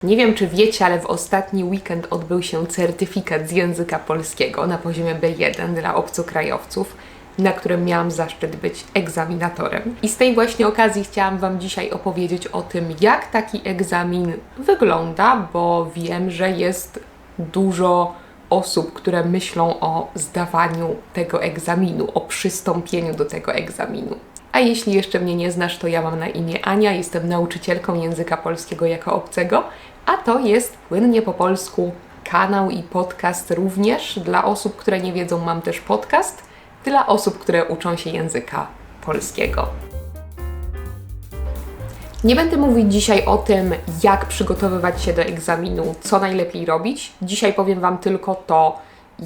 Nie wiem, czy wiecie, ale w ostatni weekend odbył się certyfikat z języka polskiego na poziomie B1 dla obcokrajowców, na którym miałam zaszczyt być egzaminatorem. I z tej właśnie okazji chciałam Wam dzisiaj opowiedzieć o tym, jak taki egzamin wygląda, bo wiem, że jest dużo osób, które myślą o zdawaniu tego egzaminu, o przystąpieniu do tego egzaminu. A jeśli jeszcze mnie nie znasz, to ja mam na imię Ania, jestem nauczycielką języka polskiego jako obcego, a to jest Płynnie po polsku kanał i podcast również. Dla osób, które nie wiedzą, mam też podcast dla osób, które uczą się języka polskiego. Nie będę mówić dzisiaj o tym, jak przygotowywać się do egzaminu, co najlepiej robić. Dzisiaj powiem Wam tylko to,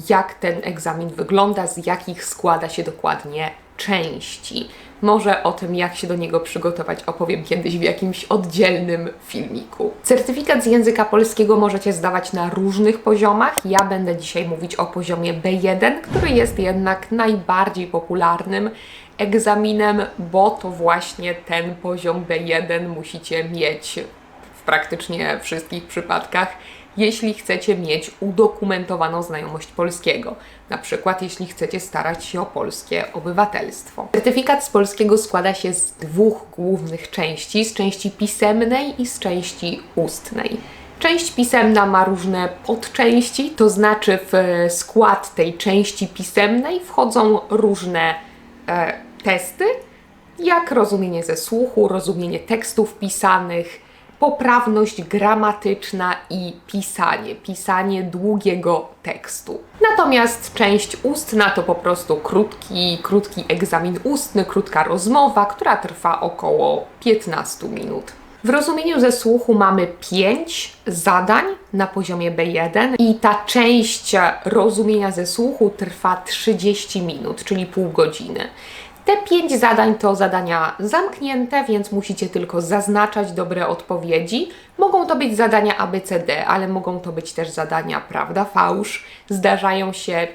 jak ten egzamin wygląda, z jakich składa się dokładnie części. Może o tym, jak się do niego przygotować, opowiem kiedyś w jakimś oddzielnym filmiku. Certyfikat z języka polskiego możecie zdawać na różnych poziomach. Ja będę dzisiaj mówić o poziomie B1, który jest jednak najbardziej popularnym egzaminem, bo to właśnie ten poziom B1 musicie mieć w praktycznie wszystkich przypadkach, jeśli chcecie mieć udokumentowaną znajomość polskiego. Na przykład, jeśli chcecie starać się o polskie obywatelstwo. Certyfikat z polskiego składa się z dwóch głównych części, z części pisemnej i z części ustnej. Część pisemna ma różne podczęści, to znaczy w skład tej części pisemnej wchodzą różne testy, jak rozumienie ze słuchu, rozumienie tekstów pisanych, poprawność gramatyczna i pisanie długiego tekstu. Natomiast część ustna to po prostu krótki egzamin ustny, krótka rozmowa, która trwa około 15 minut. W rozumieniu ze słuchu mamy 5 zadań na poziomie B1 i ta część rozumienia ze słuchu trwa 30 minut, czyli pół godziny. Te 5 zadań to zadania zamknięte, więc musicie tylko zaznaczać dobre odpowiedzi. Mogą to być zadania ABCD, ale mogą to być też zadania prawda, fałsz. Zdarzają się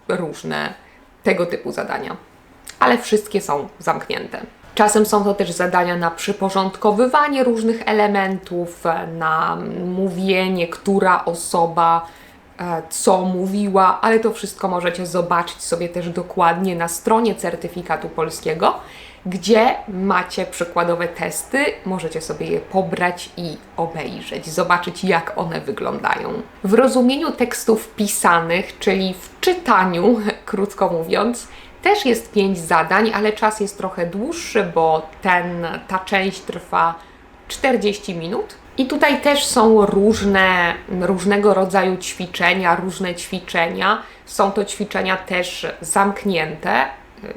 różne tego typu zadania, ale wszystkie są zamknięte. Czasem są to też zadania na przyporządkowywanie różnych elementów, na mówienie, która osoba co mówiła, ale to wszystko możecie zobaczyć sobie też dokładnie na stronie certyfikatu polskiego, gdzie macie przykładowe testy, możecie sobie je pobrać i obejrzeć, zobaczyć jak one wyglądają. W rozumieniu tekstów pisanych, czyli w czytaniu, krótko mówiąc, też jest 5 zadań, ale czas jest trochę dłuższy, bo ta część trwa 40 minut. I tutaj też są różnego rodzaju ćwiczenia, różne ćwiczenia. Są to ćwiczenia też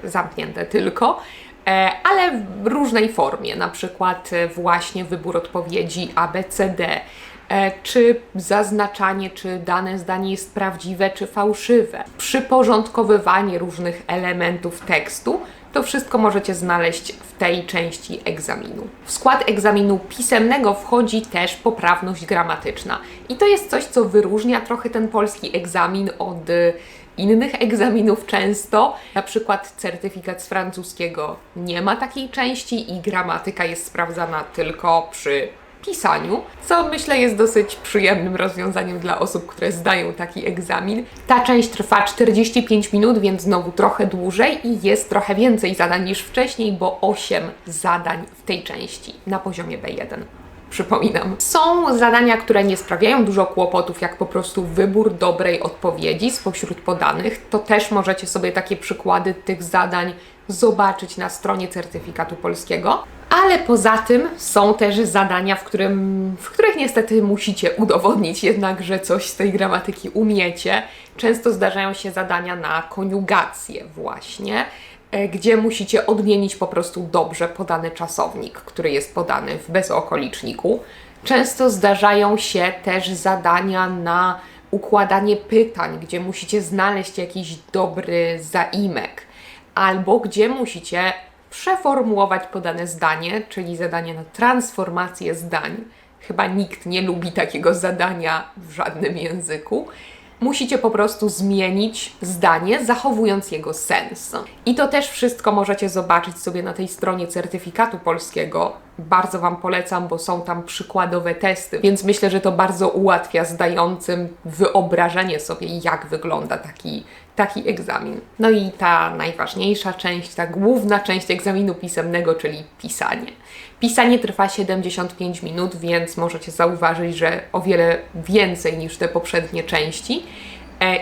zamknięte tylko, ale w różnej formie. Na przykład właśnie wybór odpowiedzi ABCD, czy zaznaczanie, czy dane zdanie jest prawdziwe, czy fałszywe. Przyporządkowywanie różnych elementów tekstu. To wszystko możecie znaleźć w tej części egzaminu. W skład egzaminu pisemnego wchodzi też poprawność gramatyczna. I to jest coś, co wyróżnia trochę ten polski egzamin od innych egzaminów często. Na przykład certyfikat z francuskiego nie ma takiej części i gramatyka jest sprawdzana tylko przy pisaniu, co myślę jest dosyć przyjemnym rozwiązaniem dla osób, które zdają taki egzamin. Ta część trwa 45 minut, więc znowu trochę dłużej i jest trochę więcej zadań niż wcześniej, bo 8 zadań w tej części na poziomie B1. Przypominam. Są zadania, które nie sprawiają dużo kłopotów, jak po prostu wybór dobrej odpowiedzi spośród podanych. To też możecie sobie takie przykłady tych zadań zobaczyć na stronie certyfikatu polskiego. Ale poza tym są też zadania, w których niestety musicie udowodnić jednak, że coś z tej gramatyki umiecie. Często zdarzają się zadania na koniugację właśnie, gdzie musicie odmienić po prostu dobrze podany czasownik, który jest podany w bezokoliczniku. Często zdarzają się też zadania na układanie pytań, gdzie musicie znaleźć jakiś dobry zaimek, albo gdzie musicie przeformułować podane zdanie, czyli zadanie na transformację zdań. Chyba nikt nie lubi takiego zadania w żadnym języku. musicie po prostu zmienić zdanie, zachowując jego sens. I to też wszystko możecie zobaczyć sobie na tej stronie certyfikatu polskiego. Bardzo Wam polecam, bo są tam przykładowe testy, więc myślę, że to bardzo ułatwia zdającym wyobrażenie sobie, jak wygląda taki egzamin. No i ta najważniejsza część, ta główna część egzaminu pisemnego, czyli pisanie. Pisanie trwa 75 minut, więc możecie zauważyć, że o wiele więcej niż te poprzednie części.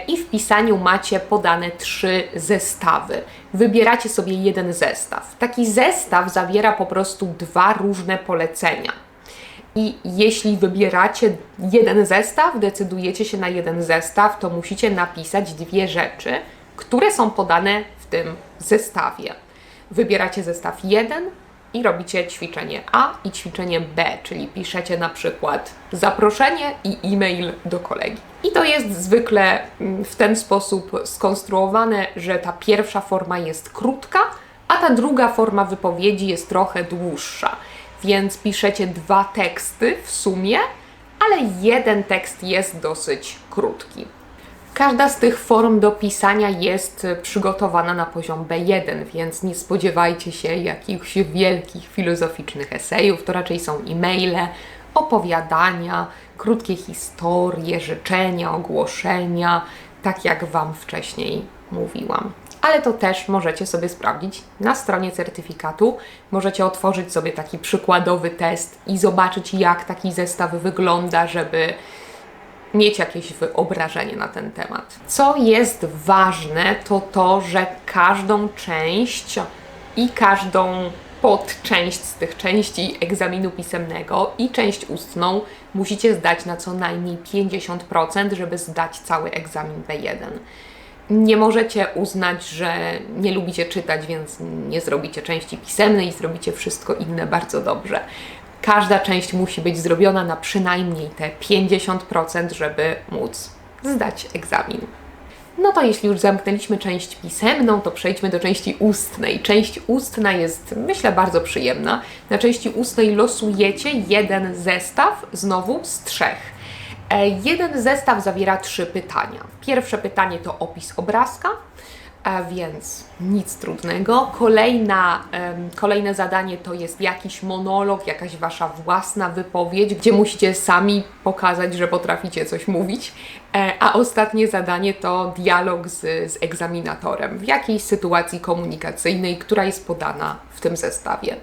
I w pisaniu macie podane 3 zestawy. Wybieracie sobie jeden zestaw. Taki zestaw zawiera po prostu 2 różne polecenia. I jeśli wybieracie jeden zestaw, decydujecie się na jeden zestaw, to musicie napisać 2 rzeczy, które są podane w tym zestawie. Wybieracie zestaw 1 i robicie ćwiczenie A i ćwiczenie B, czyli piszecie na przykład zaproszenie i e-mail do kolegi. I to jest zwykle w ten sposób skonstruowane, że ta pierwsza forma jest krótka, a ta druga forma wypowiedzi jest trochę dłuższa. Więc piszecie 2 teksty w sumie, ale jeden tekst jest dosyć krótki. Każda z tych form do pisania jest przygotowana na poziom B1, więc nie spodziewajcie się jakichś wielkich filozoficznych esejów, to raczej są e-maile, opowiadania, krótkie historie, życzenia, ogłoszenia, tak jak Wam wcześniej mówiłam. Ale to też możecie sobie sprawdzić na stronie certyfikatu. Możecie otworzyć sobie taki przykładowy test i zobaczyć, jak taki zestaw wygląda, żeby mieć jakieś wyobrażenie na ten temat. Co jest ważne, to to, że każdą część i każdą podczęść z tych części egzaminu pisemnego i część ustną musicie zdać na co najmniej 50%, żeby zdać cały egzamin B1. Nie możecie uznać, że nie lubicie czytać, więc nie zrobicie części pisemnej i zrobicie wszystko inne bardzo dobrze. Każda część musi być zrobiona na przynajmniej te 50%, żeby móc zdać egzamin. No to jeśli już zamknęliśmy część pisemną, to przejdźmy do części ustnej. Część ustna jest, myślę, bardzo przyjemna. Na części ustnej losujecie jeden zestaw, znowu z 3. Jeden zestaw zawiera 3 pytania. Pierwsze pytanie to opis obrazka, więc nic trudnego. Kolejne zadanie to jest jakiś monolog, jakaś Wasza własna wypowiedź, gdzie musicie sami pokazać, że potraficie coś mówić. A ostatnie zadanie to dialog z egzaminatorem w jakiejś sytuacji komunikacyjnej, która jest podana w tym zestawie.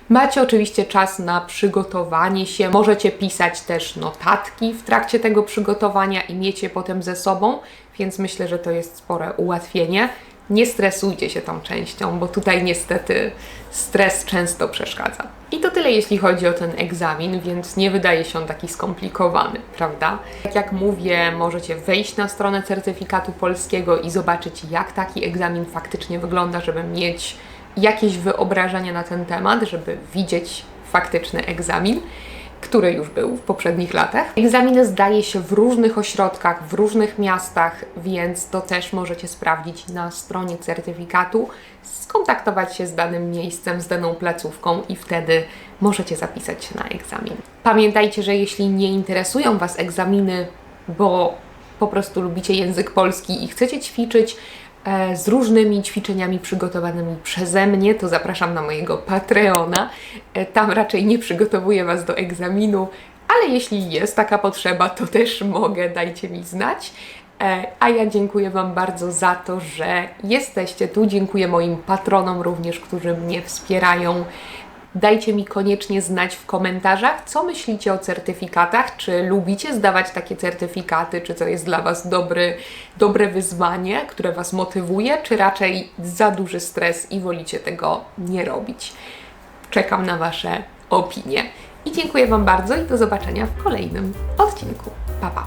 Macie oczywiście czas na przygotowanie się, możecie pisać też notatki w trakcie tego przygotowania i mieć je potem ze sobą, więc myślę, że to jest spore ułatwienie. Nie stresujcie się tą częścią, bo tutaj niestety stres często przeszkadza. I to tyle, jeśli chodzi o ten egzamin, więc nie wydaje się on taki skomplikowany, prawda? Tak jak mówię, możecie wejść na stronę certyfikatu polskiego i zobaczyć, jak taki egzamin faktycznie wygląda, żeby mieć jakieś wyobrażenie na ten temat, żeby widzieć faktyczny egzamin, który już był w poprzednich latach. Egzaminy zdaje się w różnych ośrodkach, w różnych miastach, więc to też możecie sprawdzić na stronie certyfikatu, skontaktować się z danym miejscem, z daną placówką i wtedy możecie zapisać się na egzamin. Pamiętajcie, że jeśli nie interesują Was egzaminy, bo po prostu lubicie język polski i chcecie ćwiczyć z różnymi ćwiczeniami przygotowanymi przeze mnie, to zapraszam na mojego Patreona. Tam raczej nie przygotowuję Was do egzaminu, ale jeśli jest taka potrzeba, to też mogę, dajcie mi znać. A ja dziękuję Wam bardzo za to, że jesteście tu. Dziękuję moim patronom również, którzy mnie wspierają. Dajcie mi koniecznie znać w komentarzach, co myślicie o certyfikatach, czy lubicie zdawać takie certyfikaty, czy to jest dla Was dobre wyzwanie, które Was motywuje, czy raczej za duży stres i wolicie tego nie robić. Czekam na Wasze opinie. I dziękuję Wam bardzo i do zobaczenia w kolejnym odcinku. Pa, pa!